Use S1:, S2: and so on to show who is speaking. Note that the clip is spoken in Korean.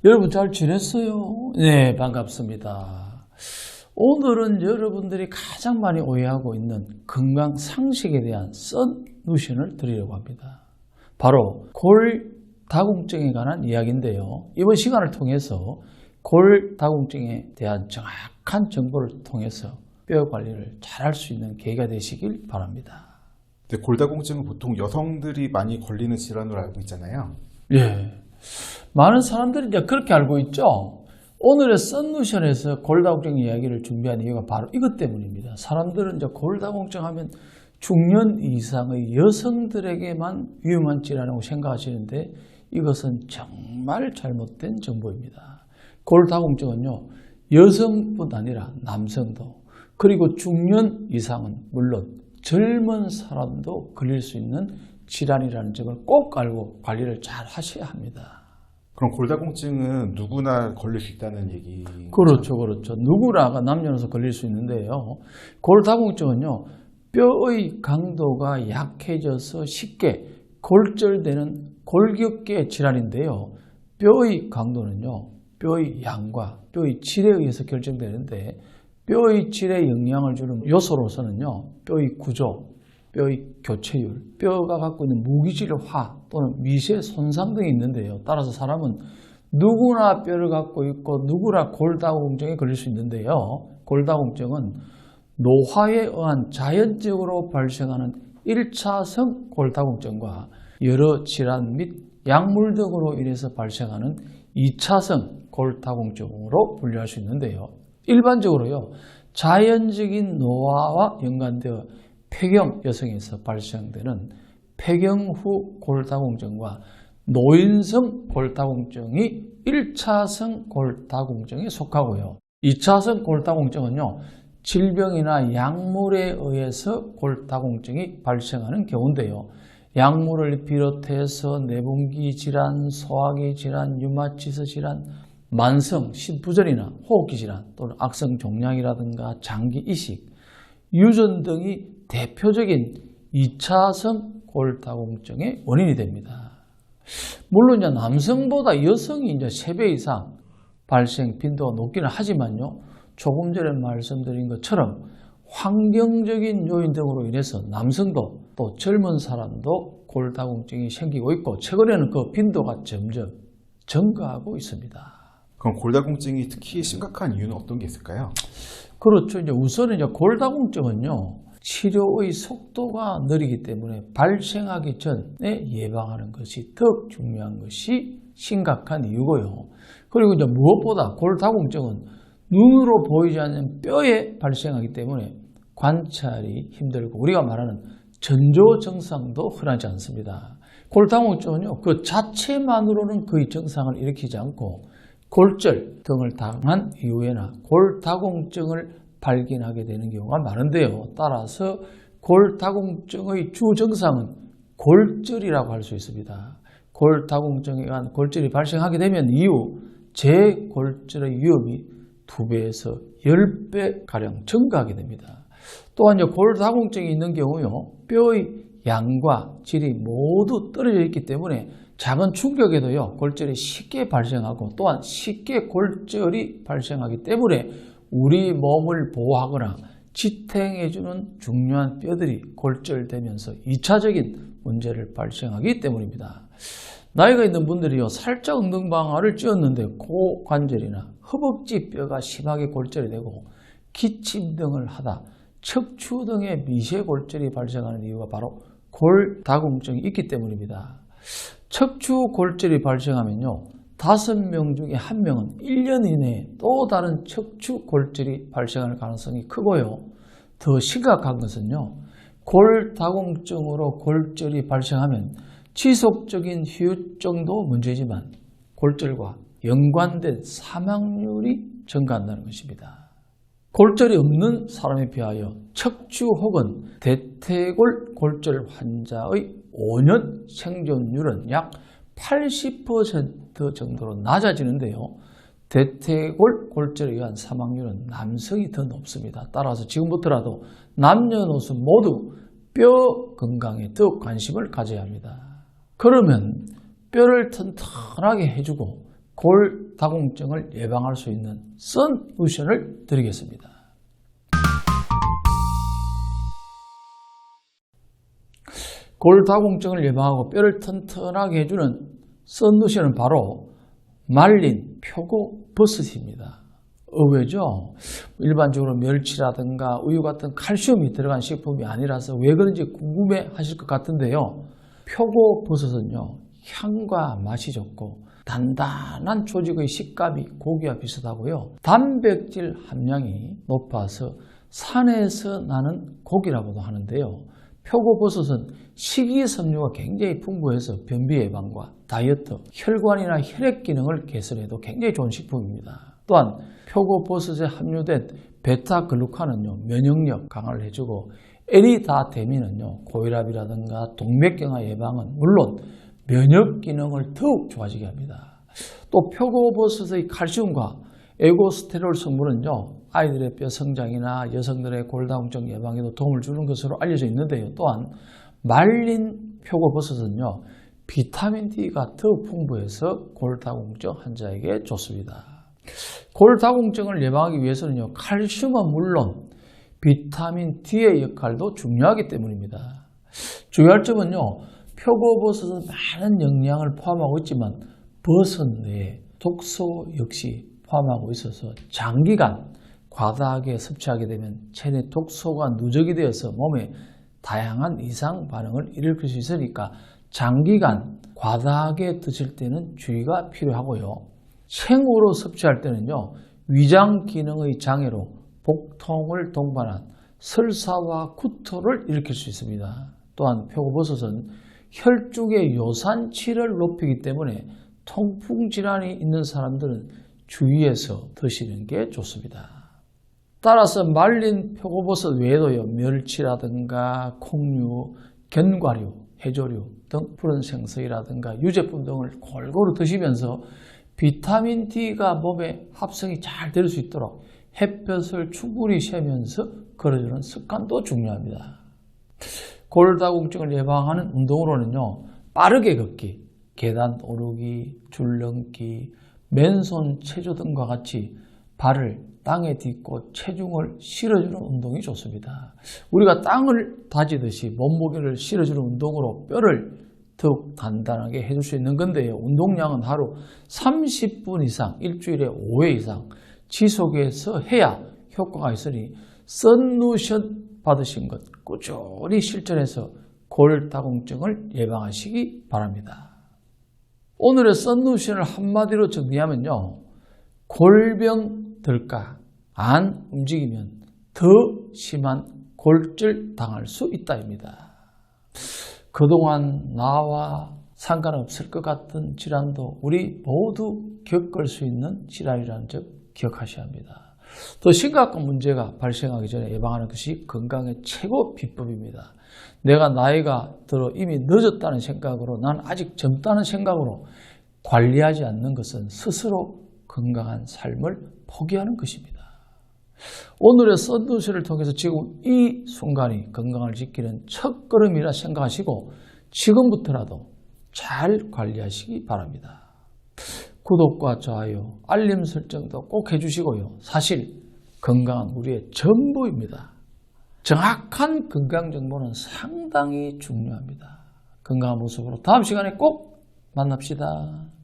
S1: 여러분 잘 지냈어요? 네, 반갑습니다. 오늘은 여러분들이 가장 많이 오해하고 있는 건강 상식에 대한 썬루션을 드리려고 합니다. 바로 골다공증에 관한 이야기인데요. 이번 시간을 통해서 골다공증에 대한 정확한 정보를 통해서 뼈 관리를 잘 할 수 있는 계기가 되시길 바랍니다.
S2: 네, 골다공증은 보통 여성들이 많이 걸리는 질환으로 알고 있잖아요.
S1: 예. 많은 사람들이 이제 그렇게 알고 있죠. 오늘의 썬루션에서 골다공증 이야기를 준비한 이유가 바로 이것 때문입니다. 사람들은 이제 골다공증 하면 중년 이상의 여성들에게만 위험한 질환이라고 생각하시는데 이것은 정말 잘못된 정보입니다. 골다공증은요, 여성뿐 아니라 남성도 그리고 중년 이상은 물론 젊은 사람도 걸릴 수 있는 질환이라는 점을 꼭 알고 관리를 잘 하셔야 합니다.
S2: 그럼 골다공증은 누구나 걸릴 수 있다는 얘기?
S1: 그렇죠. 누구나가 남녀노소 걸릴 수 있는데요. 골다공증은요, 뼈의 강도가 약해져서 쉽게 골절되는 골격계 질환인데요. 뼈의 강도는요, 뼈의 양과 뼈의 질에 의해서 결정되는데 뼈의 질에 영향을 주는 요소로서는요, 뼈의 구조, 뼈의 교체율, 뼈가 갖고 있는 무기질화 또는 미세 손상 등이 있는데요. 따라서 사람은 누구나 뼈를 갖고 있고 누구나 골다공증에 걸릴 수 있는데요. 골다공증은 노화에 의한 자연적으로 발생하는 1차성 골다공증과 여러 질환 및 약물 등으로 인해서 발생하는 2차성 골다공증으로 분류할 수 있는데요. 일반적으로요, 자연적인 노화와 연관되어 폐경 여성에서 발생되는 폐경 후 골다공증과 노인성 골다공증이 1차성 골다공증에 속하고요. 2차성 골다공증은요, 질병이나 약물에 의해서 골다공증이 발생하는 경우인데요. 약물을 비롯해서 내분기 질환, 소화기 질환, 류마티스 질환, 만성 심부전이나 호흡기 질환 또는 악성 종양이라든가 장기 이식, 유전 등이 대표적인 2차성 골다공증의 원인이 됩니다. 물론 이제 남성보다 여성이 이제 3배 이상 발생 빈도가 높기는 하지만요, 조금 전에 말씀드린 것처럼 환경적인 요인 등으로 인해서 남성도 또 젊은 사람도 골다공증이 생기고 있고 최근에는 그 빈도가 점점 증가하고 있습니다.
S2: 그럼 골다공증이 특히 심각한 이유는 어떤 게 있을까요?
S1: 그렇죠. 우선은 골다공증은요, 치료의 속도가 느리기 때문에 발생하기 전에 예방하는 것이 더욱 중요한 것이 심각한 이유고요. 그리고 무엇보다 골다공증은 눈으로 보이지 않는 뼈에 발생하기 때문에 관찰이 힘들고 우리가 말하는 전조 증상도 흔하지 않습니다. 골다공증은요, 그 자체만으로는 거의 증상을 일으키지 않고 골절 등을 당한 이후에나 골다공증을 발견하게 되는 경우가 많은데요. 따라서 골다공증의 주 증상은 골절이라고 할 수 있습니다. 골다공증에 의한 골절이 발생하게 되면 이후 재골절의 위험이 2배에서 10배가량 증가하게 됩니다. 또한 골다공증이 있는 경우요, 뼈의 양과 질이 모두 떨어져 있기 때문에 작은 충격에도요, 골절이 쉽게 발생하고 또한 쉽게 골절이 발생하기 때문에 우리 몸을 보호하거나 지탱해주는 중요한 뼈들이 골절되면서 2차적인 문제를 발생하기 때문입니다. 나이가 있는 분들이요, 살짝 엉덩방아를 찧었는데 고관절이나 허벅지 뼈가 심하게 골절이 되고 기침 등을 하다 척추 등의 미세 골절이 발생하는 이유가 바로 골다공증이 있기 때문입니다. 척추 골절이 발생하면요, 5명 중에 1명은 1년 이내에 또 다른 척추 골절이 발생할 가능성이 크고요. 더 심각한 것은요, 골다공증으로 골절이 발생하면 지속적인 후유증도 문제지만 골절과 연관된 사망률이 증가한다는 것입니다. 골절이 없는 사람에 비하여 척추 혹은 대퇴골 골절 환자의 5년 생존율은 약 80% 정도로 낮아지는데요. 대퇴골 골절에 의한 사망률은 남성이 더 높습니다. 따라서 지금부터라도 남녀노소 모두 뼈 건강에 더 관심을 가져야 합니다. 그러면 뼈를 튼튼하게 해주고 골다공증을 예방할 수 있는 솔루션을 드리겠습니다. 골다공증을 예방하고 뼈를 튼튼하게 해주는 솔루션은 바로 말린 표고버섯입니다. 의외죠? 일반적으로 멸치라든가 우유 같은 칼슘이 들어간 식품이 아니라서 왜 그런지 궁금해 하실 것 같은데요. 표고버섯은요, 향과 맛이 좋고 단단한 조직의 식감이 고기와 비슷하고요. 단백질 함량이 높아서 산에서 나는 고기라고도 하는데요. 표고버섯은 식이섬유가 굉장히 풍부해서 변비 예방과 다이어트, 혈관이나 혈액 기능을 개선해도 굉장히 좋은 식품입니다. 또한 표고버섯에 함유된 베타글루칸은요, 면역력 강화를 해주고 에리다데민은요, 고혈압이라든가 동맥경화 예방은 물론 면역 기능을 더욱 좋아지게 합니다. 또 표고버섯의 칼슘과 에고스테롤 성분은요, 아이들의 뼈 성장이나 여성들의 골다공증 예방에도 도움을 주는 것으로 알려져 있는데요. 또한 말린 표고버섯은요, 비타민 D가 더욱 풍부해서 골다공증 환자에게 좋습니다. 골다공증을 예방하기 위해서는요, 칼슘은 물론 비타민 D의 역할도 중요하기 때문입니다. 주의할 점은요, 표고버섯은 많은 영양을 포함하고 있지만 버섯 내에 독소 역시 포함하고 있어서 장기간 과다하게 섭취하게 되면 체내 독소가 누적이 되어서 몸에 다양한 이상 반응을 일으킬 수 있으니까 장기간 과다하게 드실 때는 주의가 필요하고요. 생으로 섭취할 때는요, 위장 기능의 장애로 복통을 동반한 설사와 구토를 일으킬 수 있습니다. 또한 표고버섯은 혈중의 요산치를 높이기 때문에 통풍 질환이 있는 사람들은 주의해서 드시는 게 좋습니다. 따라서 말린 표고버섯 외에도요, 멸치라든가 콩류, 견과류, 해조류 등 푸른 생선이라든가 유제품 등을 골고루 드시면서 비타민 D가 몸에 합성이 잘 될 수 있도록 햇볕을 충분히 쐬면서 걸어주는 습관도 중요합니다. 골다공증을 예방하는 운동으로는요, 빠르게 걷기, 계단 오르기, 줄넘기, 맨손 체조 등과 같이 발을 땅에 딛고 체중을 실어주는 운동이 좋습니다. 우리가 땅을 다지듯이 몸무게를 실어주는 운동으로 뼈를 더욱 단단하게 해줄 수 있는 건데요. 운동량은 하루 30분 이상, 일주일에 5회 이상 지속해서 해야 효과가 있으니 솔루션 받으신 것 꾸준히 실천해서 골다공증을 예방하시기 바랍니다. 오늘의 솔루션을 한마디로 정리하면요, 골병 들까 안 움직이면 더 심한 골절 당할 수 있다입니다. 그동안 나와 상관없을 것 같은 질환도 우리 모두 겪을 수 있는 질환이라는 점 기억하셔야 합니다. 더 심각한 문제가 발생하기 전에 예방하는 것이 건강의 최고 비법입니다. 내가 나이가 들어 이미 늦었다는 생각으로, 난 아직 젊다는 생각으로 관리하지 않는 것은 스스로 건강한 삶을 포기하는 것입니다. 오늘의 솔루션을 통해서 지금 이 순간이 건강을 지키는 첫걸음이라 생각하시고 지금부터라도 잘 관리하시기 바랍니다. 구독과 좋아요, 알림 설정도 꼭 해주시고요. 사실 건강은 우리의 전부입니다. 정확한 건강 정보는 상당히 중요합니다. 건강한 모습으로 다음 시간에 꼭 만납시다.